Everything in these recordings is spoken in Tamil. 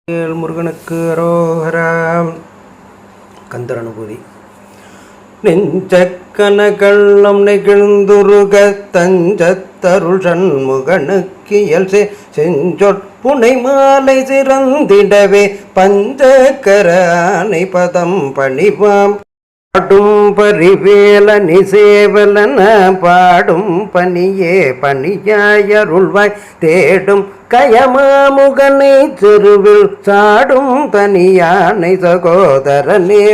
முருகனுக்கு அரோகராம். கந்தர் அனுபூதி. நெஞ்சக்கன கள்ளம் நெகிழ்ந்துருக தஞ்சத்தருள் சண்முகனுக்கியல் செஞ்சொற்புனை மாலை சிறந்திடவே பஞ்சக்கர ஆனை பதம் பணிவாம். பாடும் பரிவேல நிசேவலன பாடும் பணியே பணியாயருள்வாய் தேடும் கயமாமுகனை திருவில் சாடும் தனியானை சகோதரனே.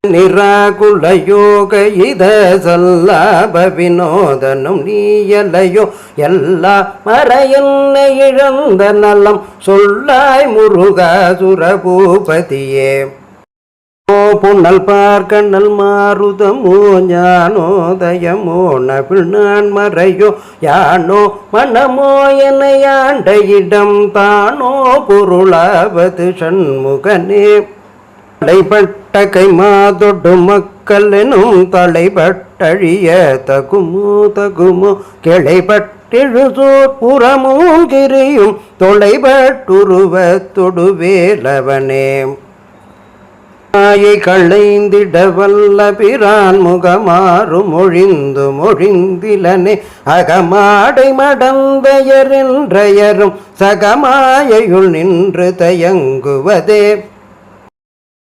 நிராகுல யோக இத சல்லாப வினோதனும் நீயலையோ எல்லா மறையன்னை இழந்த நலம் சொல்லாய் முருகாசுரபூபதியே. புன்னல் பார்க்கண்ணல் மாருதமோ ஞானோதயமோ நபிள் நான் மறையோ யானோ மனமோ என ஆண்ட இடம் தானோ பொருளாவது சண்முகனே. தலைப்பட்ட கைமாதொடு மக்கள் எனும் தலைப்பட்டழிய தகுமோ கிளைப்பட்டெழுசோர் புறமும் கிரியும் தொலைபட்டுருவத்தொடு வேலவனே. மாயை களைந்திட வல்ல பிரான் முகமாறு மொழிந்திலனே அகமாடை மடந்தையரென்றையரும் சகமாயையுள் நின்று தயங்குவதே.